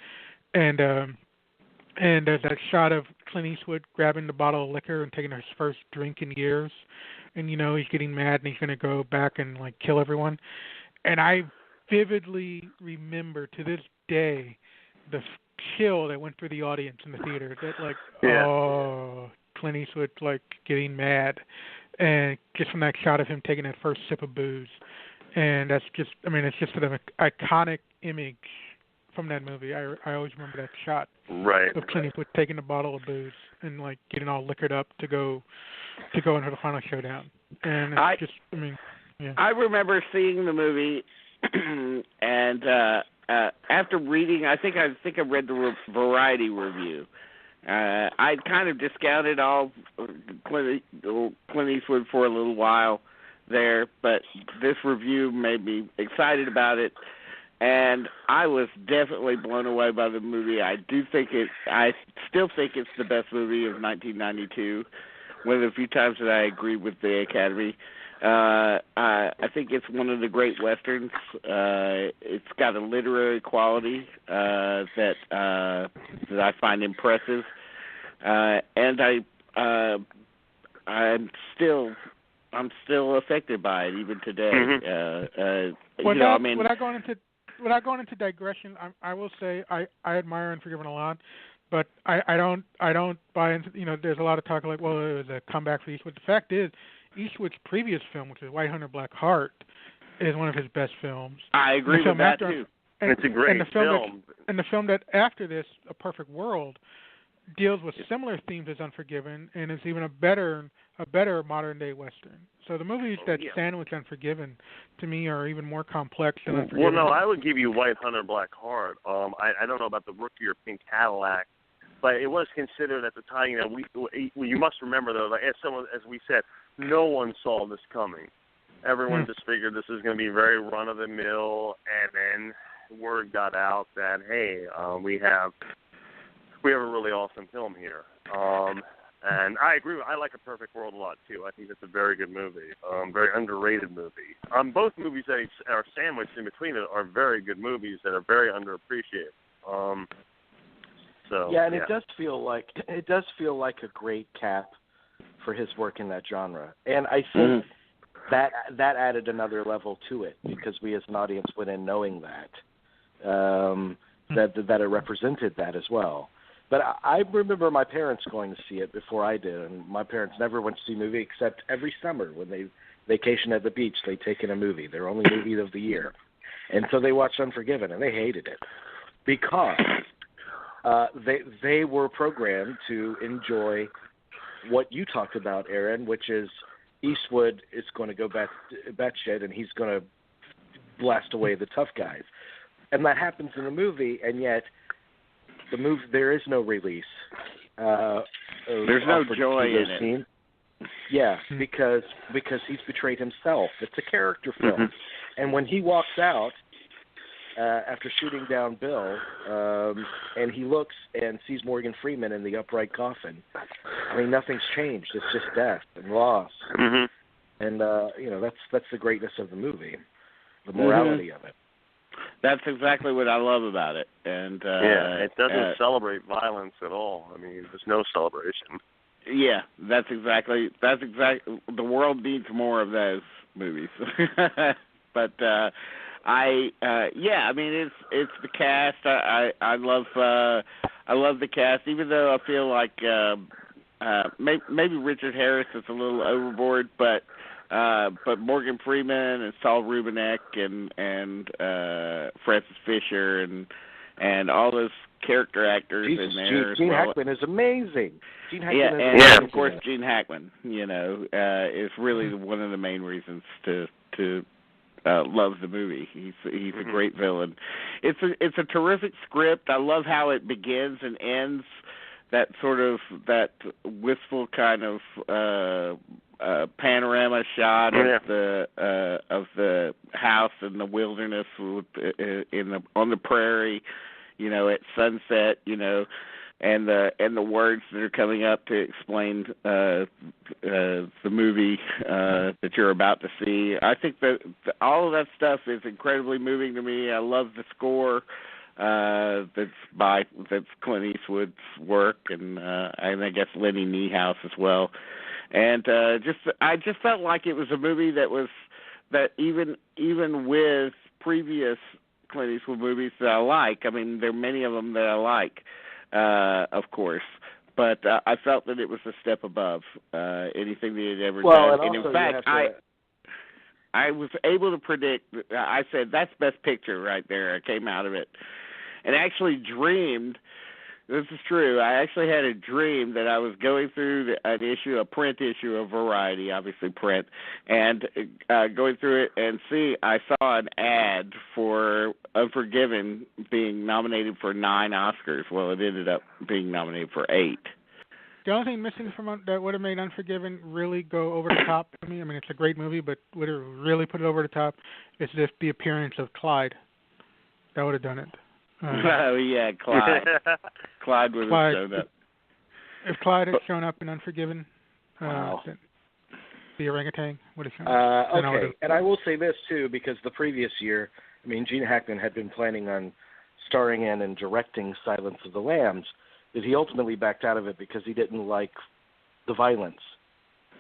and there's that shot of Clint Eastwood grabbing the bottle of liquor and taking his first drink in years, and he's getting mad and he's going to go back and like kill everyone, and I vividly remember to this day the chill that went through the audience in the theater. That Clint Eastwood like getting mad, and just from that shot of him taking that first sip of booze, and that's just, it's just an iconic image from that movie. I always remember that shot of Clint Eastwood taking a bottle of booze and like getting all liquored up to go into the final showdown. And it's I remember seeing the movie, and after reading, I think I read the Variety review. I kind of discounted all Clint Eastwood for a little while there, but this review made me excited about it, and I was definitely blown away by the movie. I still think it's the best movie of 1992. One of the few times that I agreed with the Academy. I think it's one of the great westerns. It's got a literary quality that I find impressive, and I'm still affected by it even today. Mm-hmm. Without going into digression, I will say I admire Unforgiven a lot. But I don't buy into, there's a lot of talk like, well, it was a comeback for Eastwood. The fact is, Eastwood's previous film, which is White Hunter Black Heart, is one of his best films. I agree with that, too. It's a great film. And the film that after this, A Perfect World, deals with similar themes as Unforgiven, and is even a better modern-day Western. So the movies that sandwich Unforgiven, to me, are even more complex than Unforgiven. Well, no, I would give you White Hunter Black Heart. I don't know about the Rookie or Pink Cadillac, but it was considered at the time. You must remember though, like as we said, no one saw this coming. Everyone just figured this is going to be very run of the mill, and then word got out that hey, we have a really awesome film here. And I agree. I like A Perfect World a lot too. I think it's a very good movie, very underrated movie. Both movies that are sandwiched in between it are very good movies that are very underappreciated. It does feel like a great cap for his work in that genre, and I think that added another level to it because we as an audience went in knowing that it represented that as well. But I remember my parents going to see it before I did, and my parents never went to see a movie except every summer when they vacation at the beach, they take in a movie, their only movie of the year. And so they watched Unforgiven, and they hated it because they were programmed to enjoy what you talked about, Aaron, which is Eastwood is going to go batshit, and he's going to blast away the tough guys. And that happens in the movie, and yet there is no release. There's no joy in it. Scene. Yeah, because he's betrayed himself. It's a character film. And when he walks out after shooting down Bill, and he looks and sees Morgan Freeman in the upright coffin, I mean, nothing's changed. It's just death and loss. And that's the greatness of the movie, the morality of it. That's exactly what I love about it. And it doesn't celebrate violence at all. I mean, there's no celebration. Yeah, that's exactly the world needs more of those movies. But I mean it's the cast. I love the cast, even though I feel like maybe Richard Harris is a little overboard, but Morgan Freeman and Saul Rubinek and Francis Fisher and all those character actors in there. Gene Hackman is amazing. Of course Gene Hackman, is really one of the main reasons to love the movie. He's a great villain. It's a terrific script. I love how it begins and ends. That sort of wistful kind of panorama shot of the house in the wilderness on the prairie, at sunset, and the words that are coming up to explain the movie that you're about to see. I think that all of that stuff is incredibly moving to me. I love the score. That's Clint Eastwood's work, and I guess Lenny Niehaus as well. And I just felt like it was a movie that even with previous Clint Eastwood movies that I like. I mean, there are many of them that I like, of course. But I felt that it was a step above anything that he had ever done. And in fact, I was able to predict. I said, that's Best Picture right there. I came out of it and actually dreamed This is true. I actually had a dream that I was going through a print issue of Variety, obviously print, and going through it and I saw an ad for Unforgiven being nominated for 9 Oscars. Well, it ended up being nominated for 8. The only thing missing from that would have made Unforgiven really go over the top for me, I mean, it's a great movie, but would have really put it over the top is just the appearance of Clyde. That would have done it. Oh, yeah, Clyde. Clyde would have shown up. If Clyde had shown up in Unforgiven, wow. the orangutan would have shown up. Okay, and I will say this, too, because the previous year, I mean, Gene Hackman had been planning on starring in and directing Silence of the Lambs, but he ultimately backed out of it because he didn't like the violence.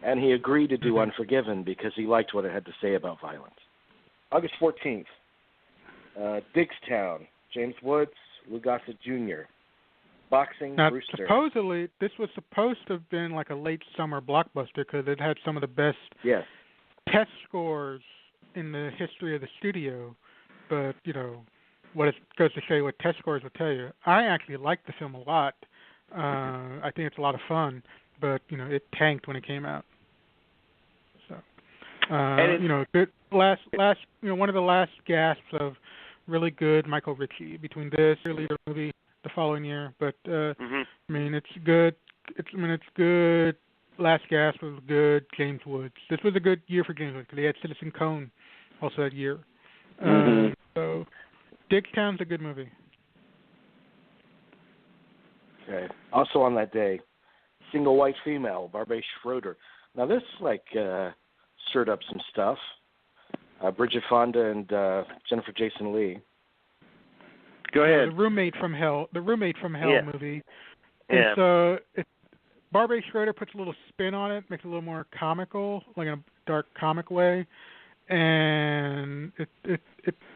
And he agreed to do Unforgiven because he liked what it had to say about violence. August 14th, Diggstown. James Woods, Lou Gossett Jr. Boxing, now, Brewster. Supposedly, this was supposed to have been like a late summer blockbuster because it had some of the best test scores in the history of the studio. But, you know, what it goes to show you what test scores will tell you. I actually liked the film a lot. I think it's a lot of fun, but, you know, it tanked when it came out. So, you know, good last, you know, one of the last gasps of really good Michael Ritchie between this leader movie the following year, but I mean it's good. It's good. Last Gasp was good. James Woods. This was a good year for James Woods because he had Citizen Cone also that year. So Diggstown's a good movie. Okay. Also on that day, Single White Female, Barbet Schroeder. Now this stirred up some stuff. Bridget Fonda and Jennifer Jason Leigh. Go ahead. The Roommate from Hell movie. Yeah. It's Barbet Schroeder puts a little spin on it, makes it a little more comical, like in a dark comic way, and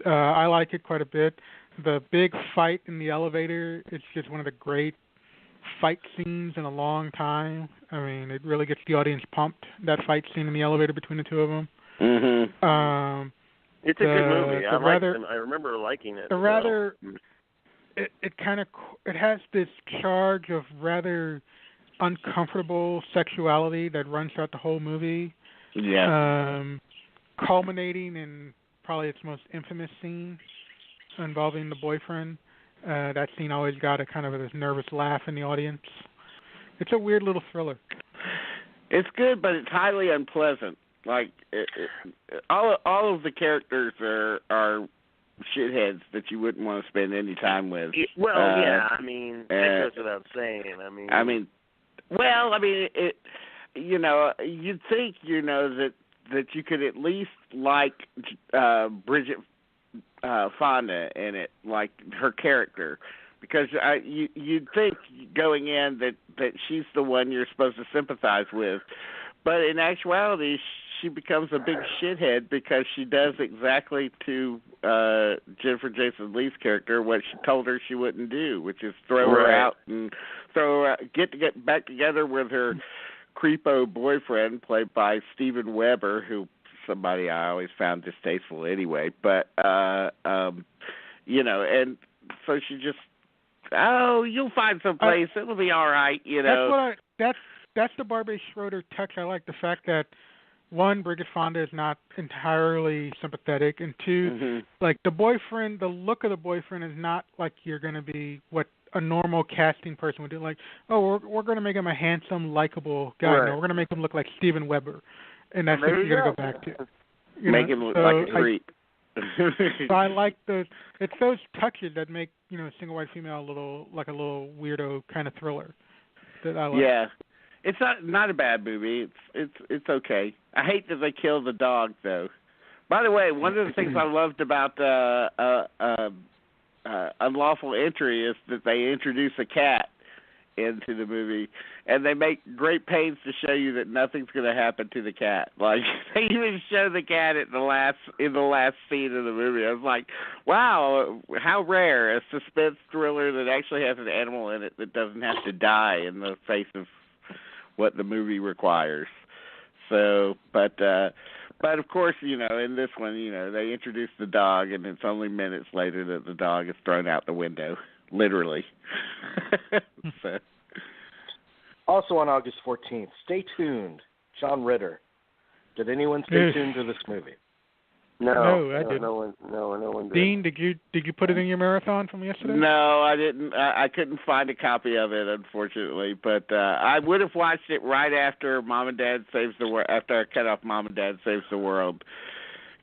I like it quite a bit. The big fight in the elevator, it's just one of the great fight scenes in a long time. I mean, it really gets the audience pumped. That fight scene in the elevator between the two of them. It's a good movie. I remember liking it. It has this charge of rather uncomfortable sexuality that runs throughout the whole movie. Yeah. Culminating in probably its most infamous scene involving the boyfriend. That scene always got a kind of this nervous laugh in the audience. It's a weird little thriller. It's good, but it's highly unpleasant. Like all of the characters are shitheads that you wouldn't want to spend any time with. Well, yeah, I mean that goes without saying. It. You know, you'd think, you know, that you could at least like Bridget Fonda in it, like her character, because you'd think going in that she's the one you're supposed to sympathize with, but in actuality, she becomes a big shithead because she does exactly to Jennifer Jason Leigh's character what she told her she wouldn't do, which is throw her out and get back together with her creepo boyfriend, played by Steven Weber, who somebody I always found distasteful anyway. But you know, and so she just, you'll find some place, it'll be all right, you know. That's the Barbet Schroeder touch. I like the fact that, one, Bridget Fonda is not entirely sympathetic, and two, like the boyfriend, the look of the boyfriend is not like you're going to be what a normal casting person would do. Like, we're going to make him a handsome, likable guy. Right. No, we're going to make him look like Steven Weber, and that's what you're going to go back to. Make him look like a creep. So I like it's those touches that make, you know, Single White Female a little weirdo kind of thriller that I like. Yeah. It's not a bad movie. It's okay. I hate that they kill the dog, though. By the way, one of the things I loved about Unlawful Entry is that they introduce a cat into the movie, and they make great pains to show you that nothing's going to happen to the cat. Like, they even show the cat in the last scene of the movie. I was like, wow, how rare, a suspense thriller that actually has an animal in it that doesn't have to die in the face of what the movie requires. So, but of course, you know, in this one, you know, they introduce the dog, and it's only minutes later that the dog is thrown out the window, literally. So. Also on August 14th, stay tuned. John Ritter. Did anyone stay tuned to this movie? No, I didn't. No one did. Dean, did you put it in your marathon from yesterday? No, I didn't. I couldn't find a copy of it, unfortunately. But I would have watched it right after Mom and Dad Saves the World. After I cut off Mom and Dad Saves the World,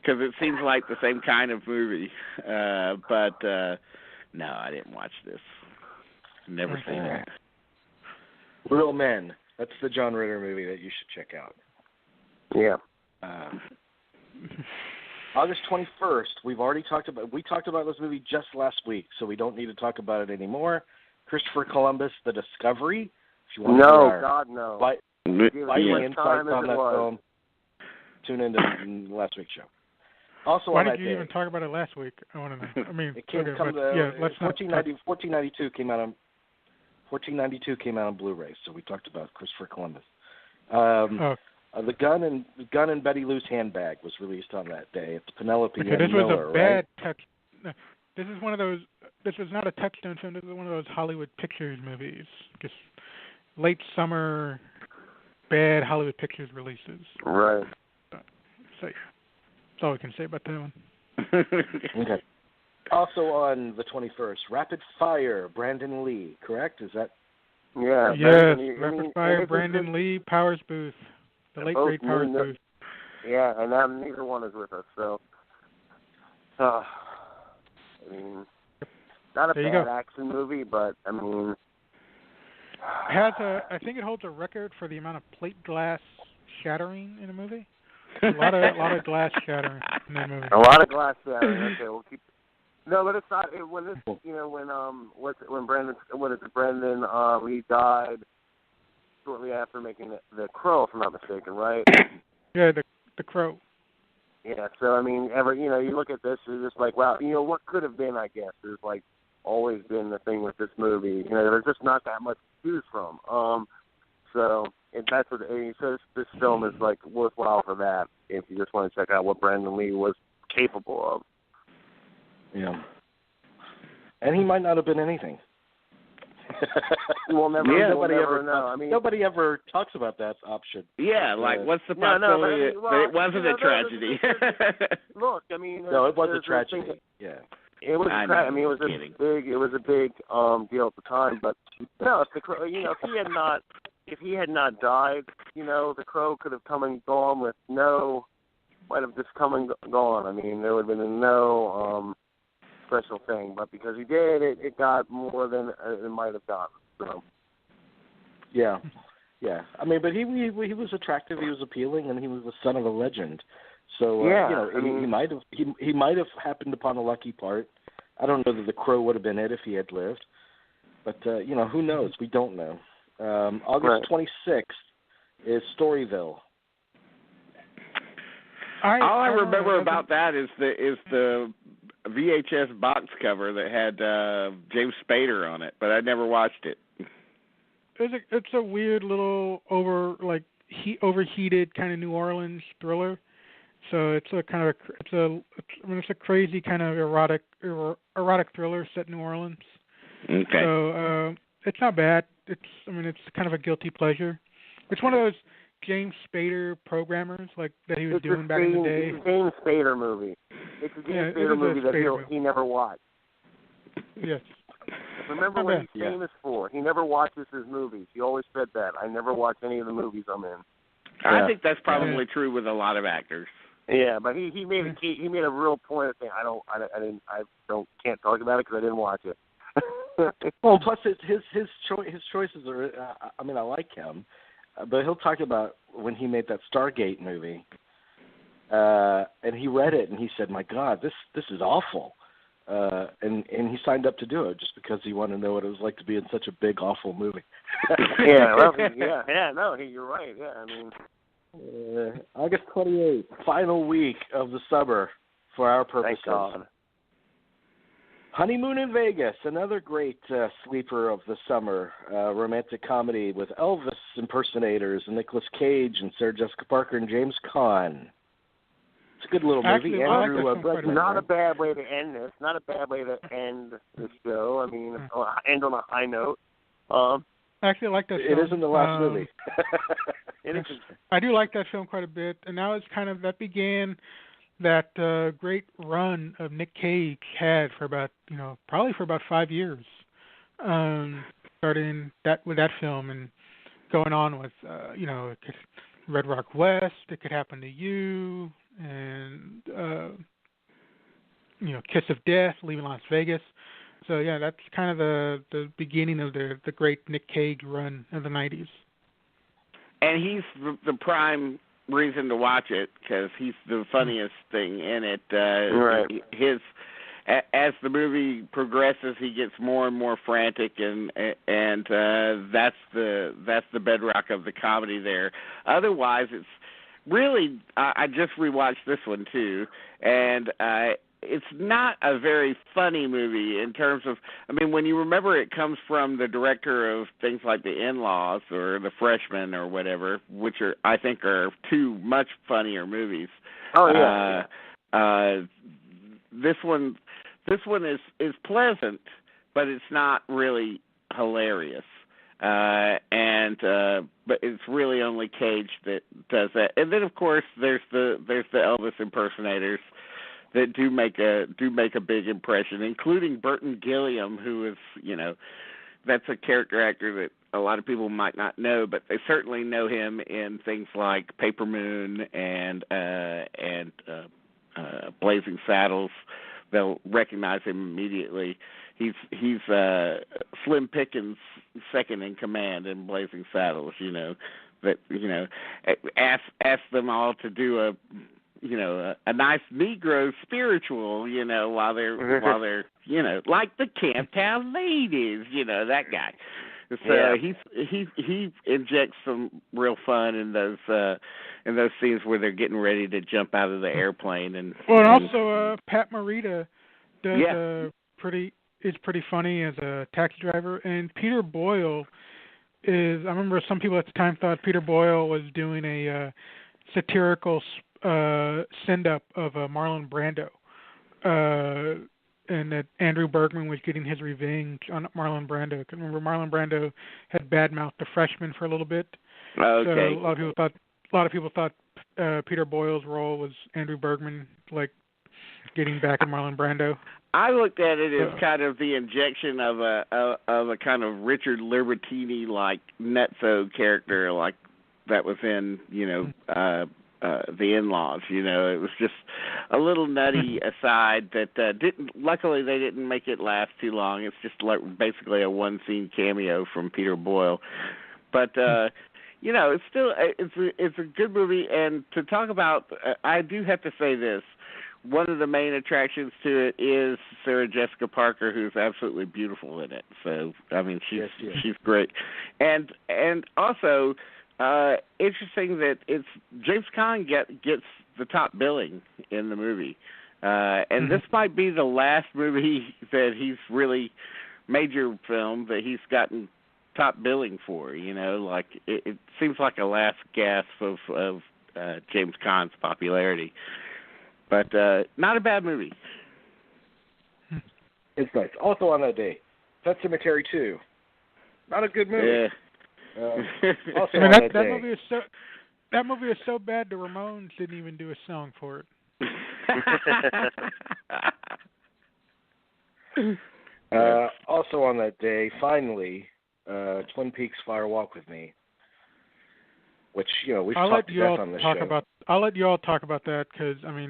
because it seems like the same kind of movie. But no, I didn't watch this. Never seen it. Real Men. That's the John Ritter movie that you should check out. Yeah. August 21st, we talked about this movie just last week, so we don't need to talk about it anymore. Christopher Columbus, The Discovery. If you want to God, no. Vital insights on that film, tune into last week's show. Also, why did you even talk about it last week? I want to know. I mean, it came, okay, let's 1492 came out on Blu-ray, so we talked about Christopher Columbus. The Gun and Betty Lou's Handbag was released on that day. It's Penelope and this Miller, was a bad touch. No, this is one of those. This is not a touchstone film. This is one of those Hollywood Pictures movies. Just late summer, bad Hollywood Pictures releases. Right. So that's all we can say about that one. Okay. Also on the 21st, Rapid Fire, Brandon Lee. Correct? Is that? Yeah. Yes. Rapid Fire, Brandon Lee, Powers Booth. The late great Powers Booth. Yeah, and neither one is with us, so I mean, not a bad action movie, but I mean, I think it holds a record for the amount of plate glass shattering in a movie. A lot of glass shattering in that movie. A lot of glass shattering. Okay, we'll keep. No, but it's not. When Brandon Lee died shortly after making the Crow, if I'm not mistaken, right? Yeah, the Crow. Yeah, so I mean, you look at this, it's just like, wow, what could have been, I guess, is like always been the thing with this movie. There's just not that much to choose from. So that's what so this film is like worthwhile for that. If you just want to check out what Brandon Lee was capable of. Yeah, and he might not have been anything. Nobody ever know. I mean, nobody ever talks about that option. Yeah, like what's the possibility that it wasn't a tragedy? Look, I mean, no, it was a tragedy. Yeah, it was. I mean, it was a big deal at the time. But no, if he had not died, the Crow could have come and gone with might have just come and gone. I mean, there would have been no special thing, but because he did, it got more than it might have gotten. So. Yeah. I mean, but he was attractive. He was appealing, and he was the son of a legend. So he might have happened upon a lucky part. I don't know that the Crow would have been it if he had lived, but who knows? We don't know. August 26th is Storyville. All I remember about that is the VHS box cover that had James Spader on it, but I never watched it. It's a weird little overheated kind of New Orleans thriller. So it's a crazy kind of erotic thriller set in New Orleans. Okay. So it's not bad. It's kind of a guilty pleasure. It's one of those James Spader programmers like that he was doing back in the day. It's a James Spader movie. It's a James Spader movie that he never watched. Yes. Remember what he's famous for? He never watches his movies. He always said that. I never watch any of the movies I'm in. I think that's probably true with a lot of actors. Yeah, but he made a real point of saying can't talk about it because I didn't watch it. Well, plus his choices are. I like him, but he'll talk about when he made that Stargate movie, and he read it and he said, "My God, this is awful," and he signed up to do it just because he wanted to know what it was like to be in such a big, awful movie. No, you're right. Yeah, I mean. August 28th, final week of the summer for our purposes. Thank God. Honeymoon in Vegas, another great sleeper of the summer, romantic comedy with Elvis impersonators and Nicolas Cage and Sarah Jessica Parker and James Caan. It's a good little movie. Actually, I like that film quite a bit. Not a bad way to end this. Not a bad way to end this show. I mean, end on a high note. Actually, I like that film. It isn't the last movie. I do like that film quite a bit, and now it's kind of that began that great run of Nick Cage had for about probably for about 5 years, starting that with that film and going on with Red Rock West, It Could Happen to You, and Kiss of Death, Leaving Las Vegas. So yeah, that's kind of the beginning of the great Nick Cage run of the 90s. And he's the prime reason to watch it because he's the funniest thing in it. Right. As the movie progresses, he gets more and more frantic, and that's the bedrock of the comedy there. Otherwise, it's really I just rewatched this one too, and it's not a very funny movie in terms of, I mean, when you remember it comes from the director of things like The In-Laws or The Freshman or whatever, which I think are two much funnier movies. Oh yeah. This one is pleasant, but it's not really hilarious. But it's really only Cage that does that. And then of course there's the Elvis impersonators that do make a big impression, including Burton Gilliam, who is, that's a character actor that a lot of people might not know, but they certainly know him in things like Paper Moon and Blazing Saddles. They'll recognize him immediately. He's Slim Pickens' second in command in Blazing Saddles. Ask them all to do a nice Negro spiritual, while they're like the Camptown Ladies, that guy. So he injects some real fun in those scenes where they're getting ready to jump out of the airplane and also Pat Morita does is pretty funny as a taxi driver, and Peter Boyle is. I remember some people at the time thought Peter Boyle was doing a satirical send-up of Marlon Brando, and that Andrew Bergman was getting his revenge on Marlon Brando. I remember Marlon Brando had badmouthed The Freshman for a little bit. Okay. So a lot of people thought Peter Boyle's role was Andrew Bergman, like getting back at Marlon Brando. I looked at it as kind of the injection of a kind of Richard Libertini like nutso character, like that was in The In-Laws. It was just a little nutty aside that luckily they didn't make it last too long. It's just like basically a one scene cameo from Peter Boyle, but it's still it's a good movie. And to talk about, I do have to say this. One of the main attractions to it is Sarah Jessica Parker, who's absolutely beautiful in it. So I mean, she's great, and also interesting that it's James Caan gets the top billing in the movie, and this might be the last movie that he's really major film that he's gotten top billing for. Like it seems like a last gasp of James Caan's popularity. But not a bad movie. It's nice. Also on that day, Pet Sematary 2. Not a good movie. Yeah. Also on that day. movie is so bad the Ramones didn't even do a song for it. Also on that day, finally, Twin Peaks Fire Walk with Me, which we've talked to death on this show. I'll let you all talk about that because I mean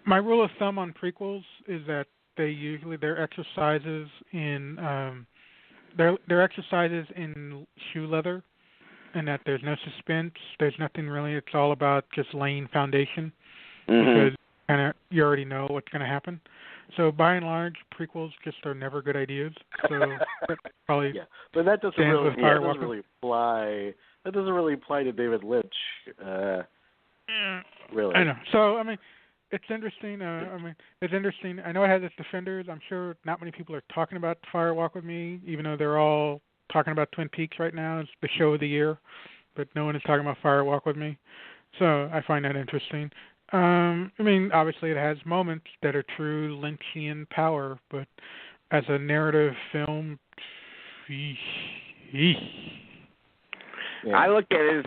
my rule of thumb on prequels is that they usually they're exercises in shoe leather, and that there's no suspense, there's nothing really. It's all about just laying foundation because you already know what's going to happen. So by and large, prequels just are never good ideas. So that probably but that doesn't really apply. That doesn't really apply to David Lynch. Really. I know. So I mean, it's interesting. It's interesting. I know it has its defenders. I'm sure not many people are talking about Fire Walk with Me, even though they're all talking about Twin Peaks right now. It's the show of the year, but no one is talking about Fire Walk with Me. So I find that interesting. I mean, obviously it has moments that are true Lynchian power, but as a narrative film, eesh. Yeah. I look at it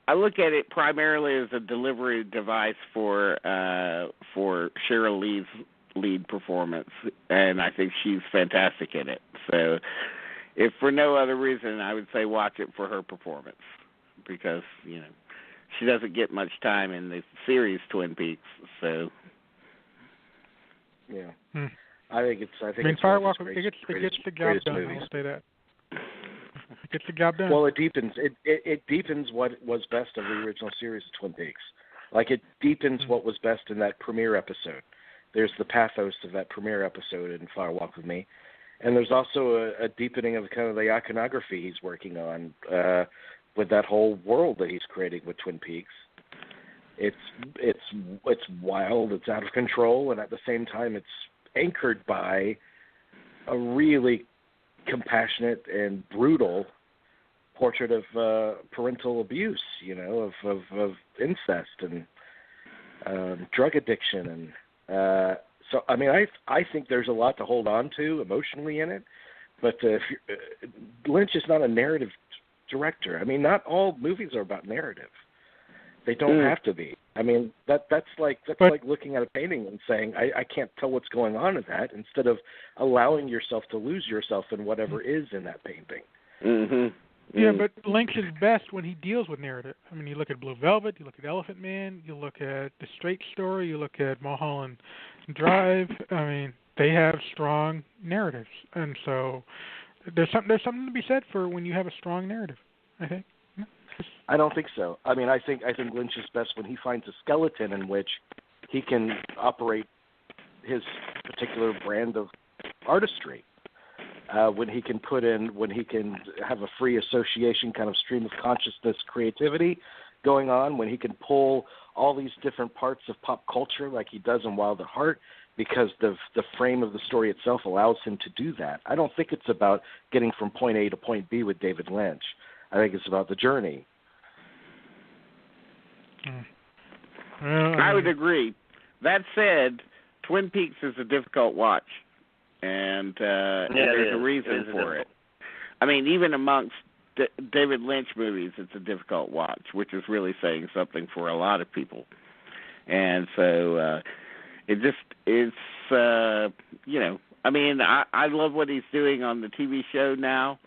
I look at it primarily as a delivery device for Cheryl Lee's lead performance, and I think she's fantastic in it. So, if for no other reason, I would say watch it for her performance, because she doesn't get much time in the series Twin Peaks. So, yeah, I think it's. I mean, Firewalk. It gets the job done. I'll say that. It gets the job done. Well, it deepens. It deepens what was best of the original series of Twin Peaks. Like, it deepens what was best in that premiere episode. There's the pathos of that premiere episode in Fire Walk with Me, and there's also a deepening of kind of the iconography he's working on with that whole world that he's creating with Twin Peaks. It's wild, it's out of control, and at the same time, it's anchored by a really compassionate and brutal portrait of parental abuse, of incest and drug addiction, and so I mean, I think there's a lot to hold on to emotionally in it, but Lynch is not a narrative director. I mean, not all movies are about narrative. They don't have to be. I mean, that's like looking at a painting and saying, I can't tell what's going on in that, instead of allowing yourself to lose yourself in whatever is in that painting. Mm-hmm. Yeah, but Lynch is best when he deals with narrative. I mean, you look at Blue Velvet, you look at Elephant Man, you look at The Straight Story, you look at Mulholland Drive. I mean, they have strong narratives, and so there's something to be said for when you have a strong narrative, I think. I don't think so. I mean, I think Lynch is best when he finds a skeleton in which he can operate his particular brand of artistry. When he can have a free association kind of stream of consciousness creativity going on, when he can pull all these different parts of pop culture like he does in Wild at Heart, because the frame of the story itself allows him to do that. I don't think it's about getting from point A to point B with David Lynch. I think it's about the journey. I would agree. That said, Twin Peaks is a difficult watch. And there's a reason for it. I mean, even amongst David Lynch movies, it's a difficult watch, which is really saying something for a lot of people. And so it's I mean, I love what he's doing on the TV show now,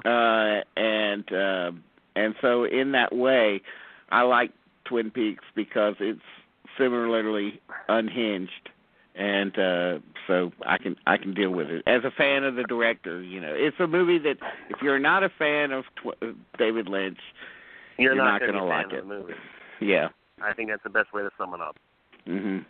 and so in that way, I like Twin Peaks because it's similarly unhinged. And so I can deal with it. As a fan of the director, it's a movie that if you're not a fan of David Lynch, you're not going to like it. The movie. Yeah. I think that's the best way to sum it up. Mhm.